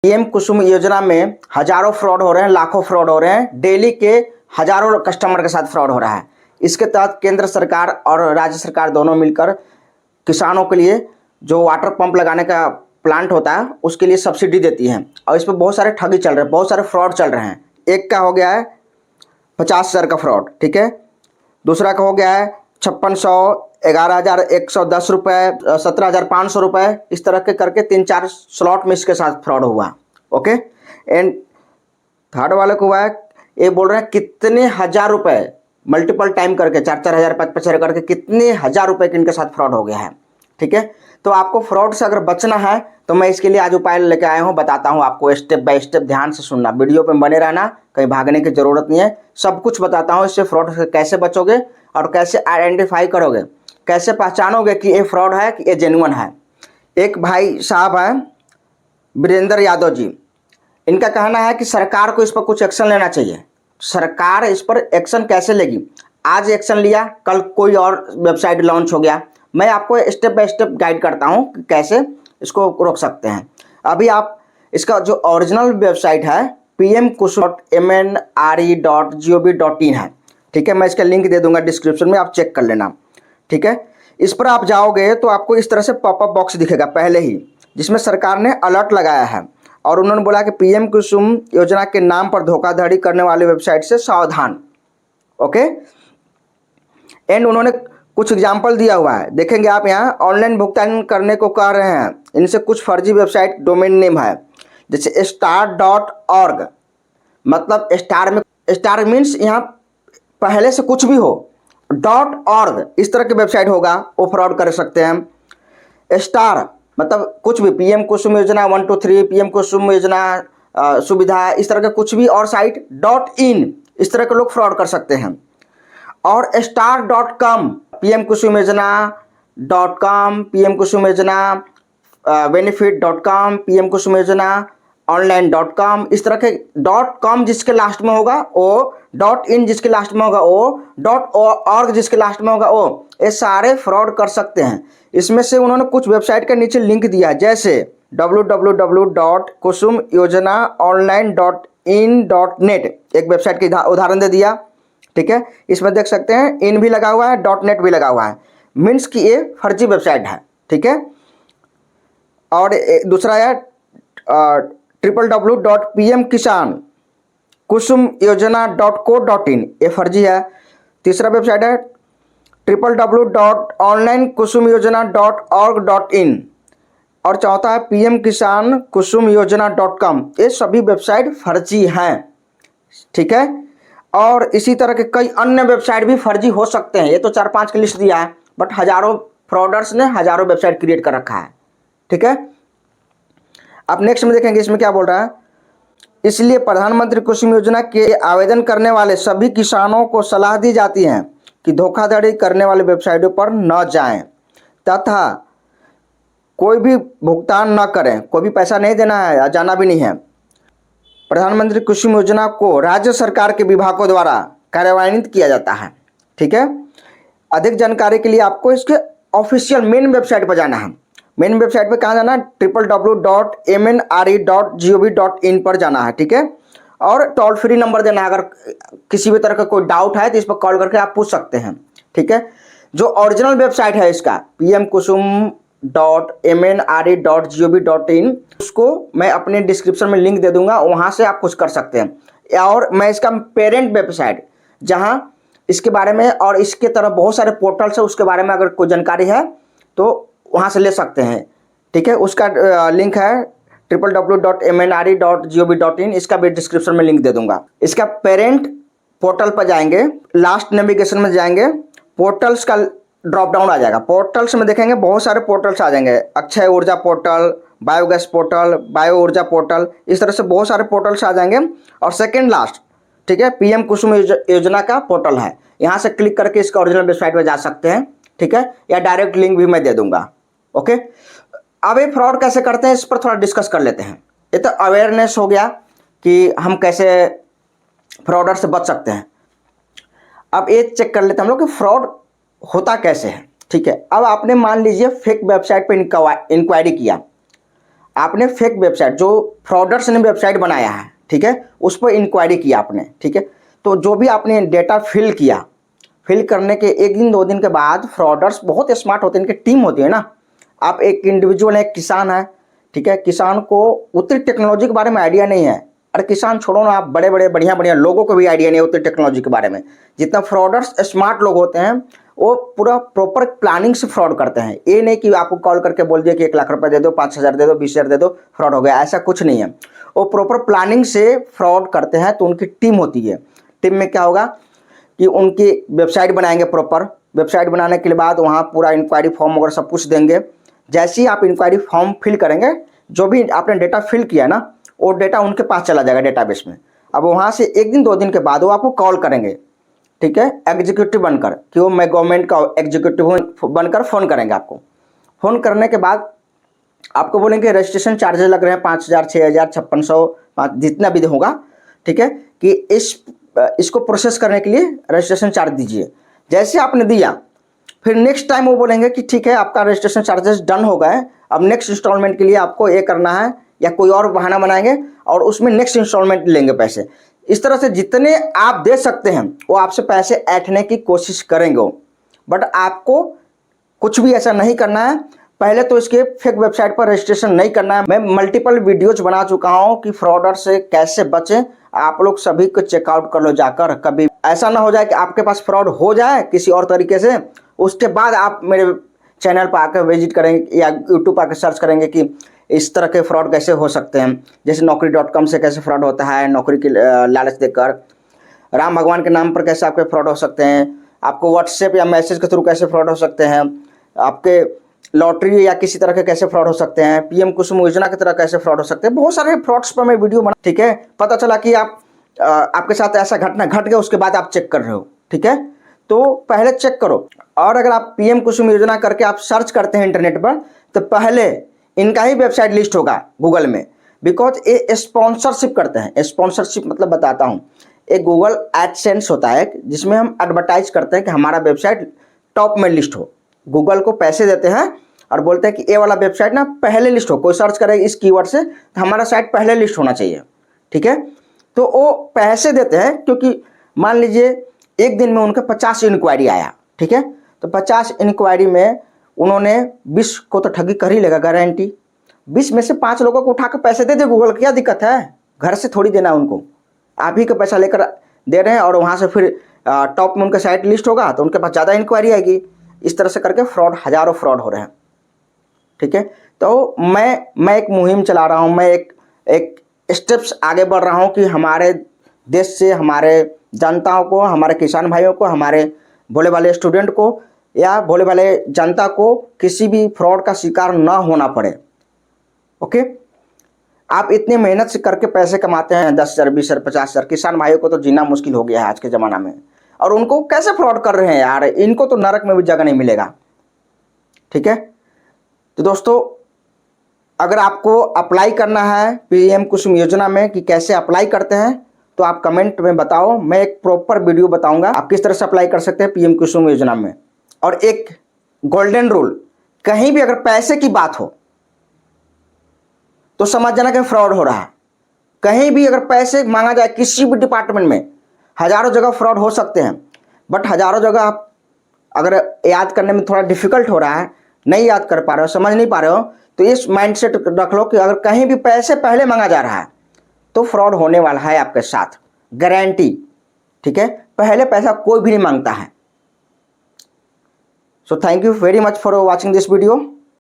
PM कुसुम योजना में हजारों फ्रॉड हो रहे हैं, लाखों फ्रॉड हो रहे हैं, डेली के हजारों कस्टमर के साथ फ्रॉड हो रहा है। इसके तहत केंद्र सरकार और राज्य सरकार दोनों मिलकर किसानों के लिए जो वाटर पंप लगाने का प्लांट होता है उसके लिए सब्सिडी देती है और इस पर बहुत सारे ठगी चल रहे हैं, बहुत सारे फ्रॉड चल रहे हैं। एक का हो गया है 50,000 का फ्रॉड, ठीक है। दूसरा का हो गया है 5600, 11,110 रुपये, 17,500 रुपये, इस तरह के करके 3-4 स्लॉट में इसके साथ फ्रॉड हुआ। ओके। एंड थर्ड वाले को हुआ है, ये बोल रहे हैं कितने हजार रुपए मल्टीपल टाइम करके 4-4 हज़ार 5-5 हज़ार करके कितने हजार रुपए के इनके साथ फ्रॉड हो गया है, ठीक है। तो आपको फ्रॉड से अगर बचना है तो मैं इसके लिए आज उपाय लेके आया हूँ, बताता हूँ आपको स्टेप बाय स्टेप। ध्यान से सुनना, वीडियो पे बने रहना, कहीं भागने की जरूरत नहीं है, सब कुछ बताता हूँ। इससे फ्रॉड से कैसे बचोगे और कैसे आइडेंटिफाई करोगे, कैसे पहचानोगे कि ये फ्रॉड है कि ये जेन्युइन है। एक भाई साहब हैं वीरेंद्र यादव जी, इनका कहना है कि सरकार को इस पर कुछ एक्शन लेना चाहिए। सरकार इस पर एक्शन कैसे लेगी? आज एक्शन लिया, कल कोई और वेबसाइट लॉन्च हो गया। मैं आपको स्टेप बाय स्टेप गाइड करता हूं कि कैसे इसको रोक सकते हैं। अभी आप इसका जो ओरिजिनल वेबसाइट है pmkusum.mnre.gov.in है, ठीक है। मैं इसका लिंक दे दूंगा डिस्क्रिप्शन में, आप चेक कर लेना, ठीक है। इस पर आप जाओगे तो आपको इस तरह से पॉपअप बॉक्स दिखेगा पहले ही, जिसमें सरकार ने अलर्ट लगाया है और उन्होंने बोला कि पीएम कुसुम योजना के नाम पर धोखाधड़ी करने वाले वेबसाइट से सावधान। ओके। एंड उन्होंने कुछ एग्जाम्पल दिया हुआ है, देखेंगे आप यहाँ। ऑनलाइन भुगतान करने को कह रहे हैं, इनसे कुछ फर्जी वेबसाइट डोमेन नेम है, जैसे star.org, मतलब स्टार मीन्स यहाँ पहले से कुछ भी हो, .org इस तरह की वेबसाइट होगा, वो फ्रॉड कर सकते हैं। स्टार मतलब कुछ भी, पीएम कुसुम योजना 1 2 3, पीएम कुसुम योजना सुविधा, इस तरह के कुछ भी, और साइट .in, इस तरह के लोग फ्रॉड कर सकते हैं। और star.com, पीएम कुसुम योजना .com, पीएम कुसुम योजना benefit.com, पीएम कुसुम योजना online.com, इस तरह के .com जिसके लास्ट में होगा वो, .in जिसके लास्ट में होगा वो, .org जिसके लास्ट में होगा वो, ये सारे फ्रॉड कर सकते हैं। इसमें से उन्होंने कुछ वेबसाइट का नीचे लिंक दिया, जैसे www.kusumyojanaonline.in.net, एक वेबसाइट का उदाहरण दे दिया, ठीक है। इसमें देख सकते हैं इन भी लगा हुआ है, .net भी लगा हुआ है, मीन्स कि ये फर्जी वेबसाइट है, ठीक है। और दूसरा है www.pmkisankusumyojana.co.in, ये फर्जी है। तीसरा वेबसाइट है www.onlinekusumyojana.org.in, और चौथा है pmkisankusumyojana.com, ये सभी वेबसाइट फर्जी हैं, ठीक है। और इसी तरह के कई अन्य वेबसाइट भी फर्जी हो सकते हैं। ये तो 4-5 की लिस्ट दिया है, बट हजारों फ्रॉडर्स ने हजारों वेबसाइट क्रिएट कर रखा है, ठीक है। अब नेक्स्ट में देखेंगे इसमें क्या बोल रहा है। इसलिए प्रधानमंत्री कुसुम योजना के आवेदन करने वाले सभी किसानों को सलाह दी जाती है कि धोखाधड़ी करने वाले वेबसाइटों पर न जाएं तथा कोई भी भुगतान न करें। कोई भी पैसा नहीं देना है, जाना भी नहीं है। प्रधानमंत्री कुसुम योजना को राज्य सरकार के विभागों द्वारा कार्यान्वित किया जाता है, ठीक है। अधिक जानकारी के लिए आपको इसके ऑफिशियल मेन वेबसाइट पर जाना है। मेन वेबसाइट पे कहाँ जाना है? www.mnre.gov.in पर जाना है, ठीक है। और टोल फ्री नंबर देना है, अगर किसी भी तरह का कोई डाउट है तो इस पर कॉल करके आप पूछ सकते हैं, ठीक है। जो ओरिजिनल वेबसाइट है इसका pmkusum.mnre.gov.in, उसको मैं अपने डिस्क्रिप्शन में लिंक दे दूंगा, वहाँ से आप कुछ कर सकते हैं। और मैं इसका पेरेंट वेबसाइट, जहाँ इसके बारे में और इसके तरह बहुत सारे पोर्टल्स है, उसके बारे में अगर कोई जानकारी है तो वहाँ से ले सकते हैं, ठीक है। उसका लिंक है www.mnre.gov.in, इसका भी डिस्क्रिप्शन में लिंक दे दूंगा। इसका पेरेंट पोर्टल पर जाएंगे, लास्ट नेविगेशन में जाएंगे, पोर्टल्स का ड्रॉप डाउन आ जाएगा। पोर्टल्स में देखेंगे बहुत सारे पोर्टल्स आ जाएंगे, अक्षय ऊर्जा पोर्टल, बायोगैस पोर्टल, बायो ऊर्जा पोर्टल, इस तरह से बहुत सारे पोर्टल्स आ जाएंगे। और सेकेंड लास्ट, ठीक है, पीएम कुसुम योजना का पोर्टल है, यहाँ से क्लिक करके इसका ओरिजिनल वेबसाइट पर जा सकते हैं, ठीक है। या डायरेक्ट लिंक भी मैं दे दूंगा, ओके। अब ये फ्रॉड कैसे करते हैं इस पर थोड़ा डिस्कस कर लेते हैं। ये तो अवेयरनेस हो गया कि हम कैसे फ्रॉडर से बच सकते हैं। अब ये चेक कर लेते हैं हम लोग कि फ्रॉड होता कैसे है, ठीक है। अब आपने मान लीजिए फेक वेबसाइट पर इंक्वायरी किया, आपने फेक वेबसाइट, जो फ्रॉडर्स ने वेबसाइट बनाया है, ठीक है, उस पर इंक्वायरी किया आपने, ठीक है। तो जो भी आपने डेटा फिल किया, फिल करने के 1 दिन 2 दिन के बाद, फ्रॉडर्स बहुत स्मार्ट होते हैं, इनकी टीम होती है ना। आप एक इंडिविजुअल है, एक किसान है, ठीक है, किसान को उतनी टेक्नोलॉजी के बारे में आइडिया नहीं है। अरे किसान छोड़ो ना, आप बड़े बड़े बढ़िया बढ़िया लोगों को भी आइडिया नहीं है उतनी टेक्नोलॉजी के बारे में। जितना फ्रॉडर्स स्मार्ट लोग होते हैं वो पूरा प्रॉपर प्लानिंग से फ्रॉड करते हैं। ये नहीं कि आपको कॉल करके बोल दिया कि 1 लाख रुपए दे दो, 5,000 दे दो, 20,000 दे दो, फ्रॉड हो गया, ऐसा कुछ नहीं है। वो प्रॉपर प्लानिंग से फ्रॉड करते हैं। तो उनकी टीम होती है। टीम में क्या होगा कि उनकी वेबसाइट बनाएंगे, प्रॉपर वेबसाइट बनाने के बाद वहाँ पूरा इंक्वायरी फॉर्म वगैरह सब कुछ देंगे। जैसे ही आप इंक्वायरी फॉर्म फिल करेंगे, जो भी आपने डेटा फिल किया ना, वो डेटा उनके पास चला जाएगा डेटाबेस में। अब वहाँ से 1 दिन 2 दिन के बाद वो आपको कॉल करेंगे, ठीक है, एग्जीक्यूटिव बनकर, कि वो मैं गवर्नमेंट का एग्जीक्यूटिव बनकर फ़ोन करेंगे आपको। फ़ोन करने के बाद आपको बोलेंगे रजिस्ट्रेशन चार्जेस लग रहे हैं 5,000, 6,000, 5,600, जितना भी होगा, ठीक है, कि इसको प्रोसेस करने के लिए रजिस्ट्रेशन चार्ज दीजिए। जैसे आपने दिया, फिर नेक्स्ट टाइम वो बोलेंगे कि ठीक है आपका रजिस्ट्रेशन चार्जेस डन हो गए, अब नेक्स्ट इंस्टॉलमेंट के लिए आपको ये करना है, या कोई और बहाना बनाएंगे और उसमें नेक्स्ट इंस्टॉलमेंट लेंगे पैसे। इस तरह से जितने आप दे सकते हैं वो आपसे पैसे ऐंठने की कोशिश करेंगे। बट आपको कुछ भी ऐसा नहीं करना है। पहले तो इसके फेक वेबसाइट पर रजिस्ट्रेशन नहीं करना है। मैं मल्टीपल वीडियोज बना चुका हूं कि फ्रॉडर से कैसे बचें। आप लोग सभी को चेकआउट कर लो जाकर। कभी ऐसा ना हो जाए कि आपके पास फ्रॉड हो जाए किसी और तरीके से, उसके बाद आप मेरे चैनल पर आकर विजिट करेंगे या यूट्यूब पर आकर सर्च करेंगे कि इस तरह के फ्रॉड कैसे हो सकते हैं। जैसे Naukri.com से कैसे फ्रॉड होता है, नौकरी की लालच देकर। राम भगवान के नाम पर कैसे आपके फ्रॉड हो सकते हैं, आपको व्हाट्सएप या मैसेज के थ्रू कैसे फ्रॉड हो सकते हैं, आपके लॉटरी या किसी तरह के कैसे फ्रॉड हो सकते हैं, पीएम कुसुम योजना की तरह कैसे फ्रॉड हो सकते हैं। बहुत सारे फ्रॉड्स पर मैं वीडियो बना, ठीक है। पता चला कि आपके साथ ऐसा घटना घट गया, उसके बाद आप चेक कर रहे हो, ठीक है। तो पहले चेक करो। और अगर आप पीएम कुसुम योजना करके आप सर्च करते हैं इंटरनेट पर, तो पहले इनका ही वेबसाइट लिस्ट होगा गूगल में। बिकॉज ये स्पॉन्सरशिप करते हैं। स्पॉन्सरशिप मतलब बताता हूँ, एक गूगल एडसेंस होता है जिसमें हम एडवर्टाइज करते हैं कि हमारा वेबसाइट टॉप में लिस्ट हो। गूगल को पैसे देते हैं और बोलते हैं कि ये वाला वेबसाइट ना पहले लिस्ट हो। कोई सर्च करे इस कीवर्ड से तो हमारा साइट पहले लिस्ट होना चाहिए, ठीक है। तो वो पैसे देते हैं क्योंकि मान लीजिए एक दिन में उनका 50 इंक्वायरी आया, ठीक है। तो 50 इंक्वायरी में उन्होंने 20 को तो ठगी कर ही लेगा गारंटी। 20 में से 5 लोगों को उठा कर पैसे दे दे गूगल, क्या दिक्कत है? घर से थोड़ी देना उनको, आप ही का पैसा लेकर दे रहे हैं और वहाँ से फिर टॉप में उनका साइट लिस्ट होगा तो उनके पास ज़्यादा इंक्वायरी आएगी। इस तरह से करके फ्रॉड, हज़ारों फ्रॉड हो रहे हैं, ठीक है। तो मैं एक मुहिम चला रहा हूँ, मैं एक स्टेप्स आगे बढ़ रहा हूँ कि हमारे देश से हमारे जनताओं को, हमारे किसान भाइयों को, हमारे भोले वाले स्टूडेंट को या भोले वाले जनता को किसी भी फ्रॉड का शिकार ना होना पड़े। ओके, आप इतनी मेहनत से करके पैसे कमाते हैं, 10,000, 20,000, 50,000। किसान भाइयों को तो जीना मुश्किल हो गया है आज के ज़माना में, और उनको कैसे फ्रॉड कर रहे हैं यार। इनको तो नरक में भी जगह नहीं मिलेगा, ठीक है। तो दोस्तों, अगर आपको अप्लाई करना है पीएम कुसुम योजना में कि कैसे अप्लाई करते हैं, तो आप कमेंट में बताओ। मैं एक प्रॉपर वीडियो बताऊंगा आप किस तरह से अप्लाई कर सकते हैं पीएम कुसुम योजना में। और एक गोल्डन रूल, कहीं भी अगर पैसे की बात हो तो समझ जाना कि फ्रॉड हो रहा है। कहीं भी अगर पैसे मांगा जाए किसी भी डिपार्टमेंट में, हजारों जगह फ्रॉड हो सकते हैं, बट हजारों जगह आप अगर याद करने में थोड़ा डिफिकल्ट हो रहा है, नहीं याद कर पा रहे हो, समझ नहीं पा रहे हो, तो इस माइंडसेट रख लो कि अगर कहीं भी पैसे पहले मांगा जा रहा है तो फ्रॉड होने वाला है आपके साथ, गारंटी, ठीक है। पहले पैसा कोई भी नहीं मांगता है। So thank you very much for watching this video.